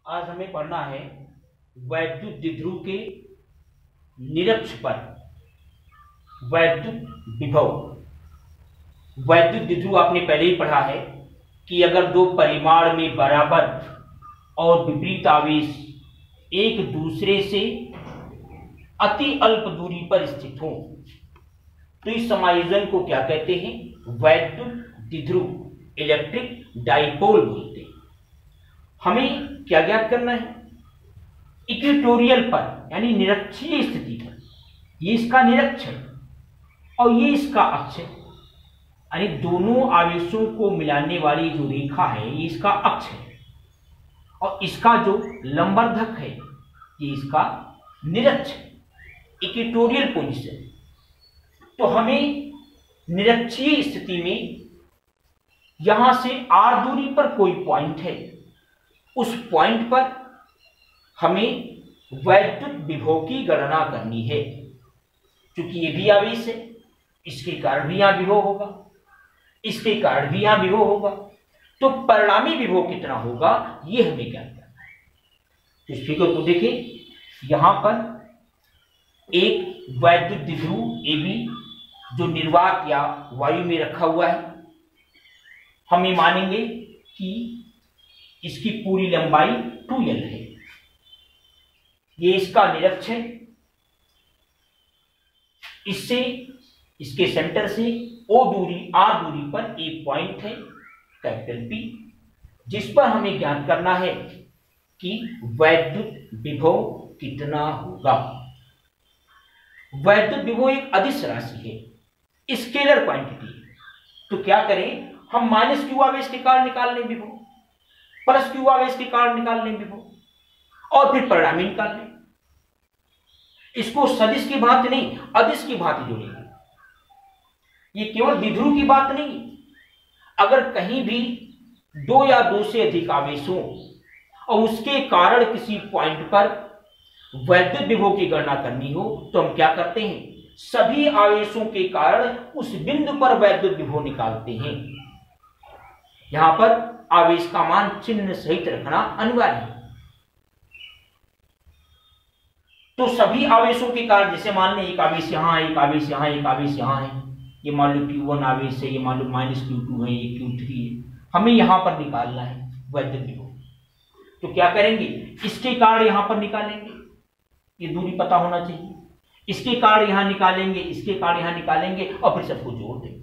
आज हमें पढ़ना है वैद्युत द्विध्रुव के निरक्ष पर वैद्युत विभव। वैद्युत द्विध्रुव आपने पहले ही पढ़ा है कि अगर दो परिमाण में बराबर और विपरीत आवेश एक दूसरे से अति अल्प दूरी पर स्थित हो तो इस समायोजन को क्या कहते हैं? वैद्युत द्विध्रुव, इलेक्ट्रिक डाइपोल बोलते हैं। हमें क्या ज्ञात करना है? इक्वेटोरियल पर यानी निरक्षीय स्थिति पर, ये इसका निरक्ष है और ये इसका अक्ष है, यानी दोनों आवेशों को मिलाने वाली जो रेखा है ये इसका अक्ष है और इसका जो लंबवर्धक है ये इसका निरक्ष है, इक्वेटोरियल पोजीशन। तो हमें निरक्षीय स्थिति में यहां से r दूरी पर कोई पॉइंट है, उस पॉइंट पर हमें वैद्युत विभव की गणना करनी है। क्योंकि ये भी आवेश है, इसके कारण भी यहां विभव होगा, इसके कारण भी यहां विभव होगा, तो परिणामी विभव कितना होगा ये हमें ज्ञात करना है। तो इस फिगर को देखिए, यहां पर एक वैद्युत द्विध्रुव AB जो निर्वात या वायु में रखा हुआ है, हमें मानेंगे कि इसकी पूरी लंबाई 2L है, ये इसका निरक्ष है। इससे इसके सेंटर से O दूरी R दूरी पर एक पॉइंट है कैपिटल P, जिस पर हमें ज्ञात करना है कि वैद्युत विभव कितना होगा। वैद्युत विभव एक अदिश राशि है, स्केलर क्वांटिटी है। तो क्या करें हम? माइनस क्यू आवेश के कारण निकाल लें विभव, प्लस क्यू आवेश के कारण निकाल लें विभव और फिर परिणामी निकाल लें। इसको सदिश की भांति नहीं अदिश की भांति जोड़ेंगे। ये केवल द्विध्रुव की बात नहीं, अगर कहीं भी दो या दो से अधिक आवेश हो और उसके कारण किसी पॉइंट पर वैद्युत विभव की गणना करनी हो तो हम क्या करते हैं? सभी आवेशों के कारण उस बिंदु पर वैद्युत विभव निकालते हैं। यहां पर आवेश का मान चिन्ह सहित रखना अनिवार्य है। तो सभी आवेशों के कारण, जैसे मान लें एक आवेश यहां है, एक आवेश यहां है, एक आवेश यहां है, ये मान लो Q1 आवेश है, ये मान लो -Q2 है, ये Q3 है, हमें यहां पर निकालना है वैद्युत विभव। तो क्या करेंगे? इसके कारण यहां पर निकालेंगे, ये दूरी पता होना चाहिए, इसके कारण यहां निकालेंगे, इसके कारण यहां निकालेंगे और फिर सबको जोड़ देंगे।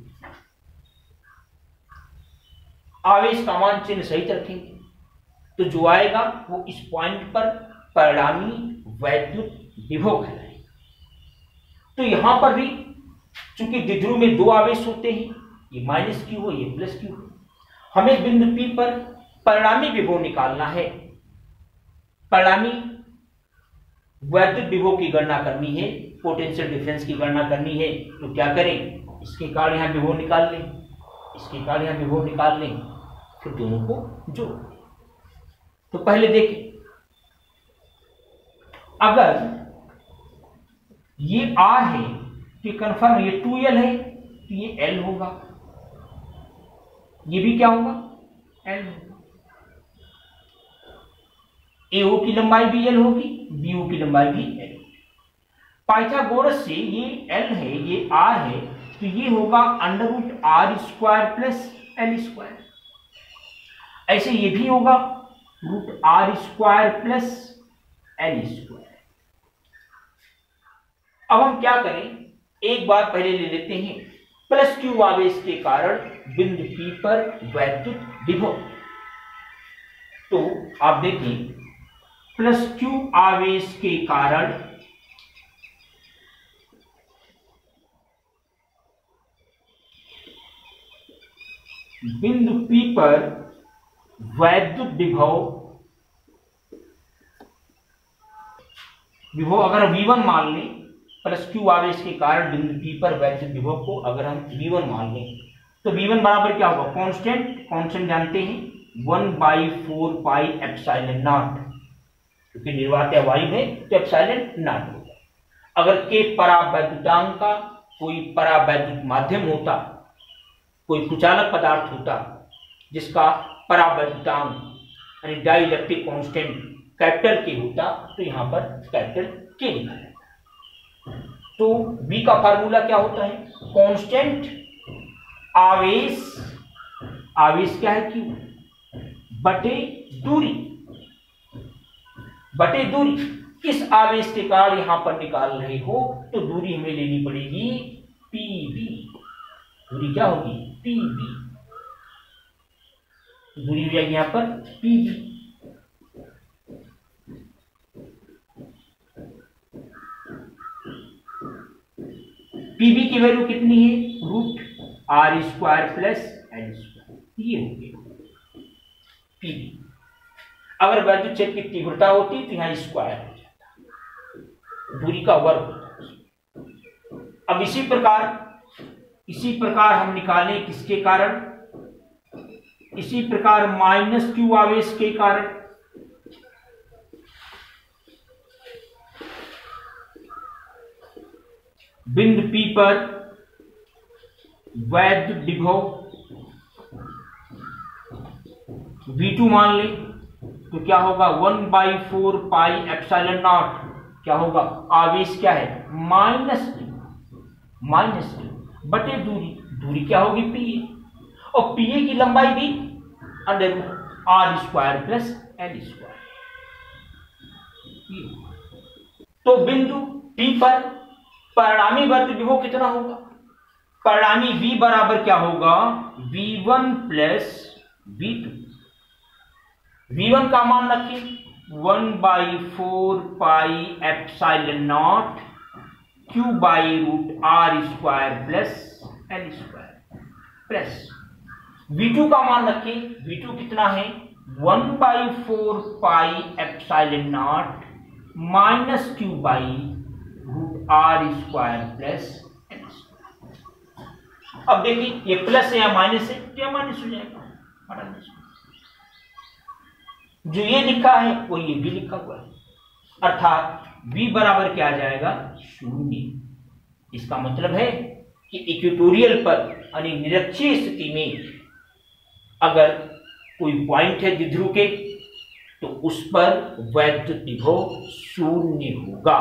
आवेश का मान चिन्ह सहित रखेंगे तो जो आएगा वो इस पॉइंट पर परिणामी वैद्युत विभव कहलाएगा। तो यहां पर भी चूंकि द्विध्रुव में दो आवेश होते हैं, ये -Q हो, ये +Q हो, हमें बिंदु P पर परिणामी विभव निकालना है, परिणामी वैद्युत विभव की गणना करनी है, पोटेंशियल डिफरेंस की गणना करनी है। तो क्या करें? इसके कारण यहां विभव निकाल लें, इसके कारण यहां विभव निकाल लें, फिर दोनों को जोड़। तो पहले देखें, अगर ये R है तो ये कन्फर्म, ये 2L है तो ये L होगा, ये भी क्या होगा? L होगा। AO की लंबाई भी L होगी, BO की लंबाई भी L होगी। पाइथागोरस से ये L है, ये R है, तो ये होगा √R² + L²। ऐसे ये भी होगा √R² + L²। अब हम क्या करें? एक बार पहले ले लेते हैं +Q आवेश के कारण बिंदु P पर वैद्युत विभव। तो आप देखिए, +Q आवेश के कारण बिंदु P पर वैद्युत विभव अगर V1 मान लें, +Q आवेश के कारण बिंदु P पर वैद्युत विभव को अगर हम V1 मान लें तो V1 बराबर क्या होगा? कांस्टेंट जानते हैं 1/4 पाई एप्सिलॉन नॉट, क्योंकि निर्वात या वायु है तो एप्सिलॉन नॉट होगा। अगर के परावैद्युतांक का कोई परावैद्युत माध्यम होता, कोई कुचालक पदार्थ होता जिसका परावैद्युतांक यानी डाई इलेक्ट्रिक कांस्टेंट कैपिटल के होता तो यहां पर कैपिटल के लिखा जाता। तो बी का फार्मूला क्या होता है, कांस्टेंट आवेश, आवेश क्या है क्यू, बटे दूरी, बटे दूरी। किस आवेश के कारण यहां पर निकाल रहे हो तो दूरी हमें लेनी पड़ेगी पीबी। दूरी क्या होगी, पीबी, दूरी हो जाएगी यहां पर पीबी। पीबी की वैल्यू कितनी है, √r² प्लस l², ये हो गया पीबी। अगर वैद्युत क्षेत्र की तीव्रता होती तो यहां स्क्वायर हो जाता, दूरी का वर्ग होता। अब इसी प्रकार हम निकालें किसके कारण, इसी प्रकार -q आवेश के कारण। बिंदु P पर वैद्युत विभव V2 मान ले तो क्या होगा, 1/4 पाई एप्सिलॉन नॉट, क्या होगा, आवेश क्या है -q बटे दूरी, दूरी क्या होगी P, और P की लंबाई भी √r² प्लस l²। तो बिंदु P पर परिणामी वैद्युत विभव कितना होगा, परिणामी V बराबर क्या होगा, V1 प्लस V2। V1 का मान रखिए 1/4 pi epsilon not q/√r² plus l² plus V2 का मान रखिए, V2 कितना है 1/4 pi epsilon not -q/√r² plus l²। अब देखिए ये प्लस है या माइनस है, क्या माइनस हो जाएगा, जो ये लिखा है वो ये भी लिखा हुआ है, अर्थात V बराबर क्या आ जाएगा, 0। इसका मतलब है कि इक्वेटोरियल पर यानी निरक्षीय स्थिति में अगर कोई पॉइंट है द्विध्रुव के तो उस पर वैद्युत विभव 0 होगा।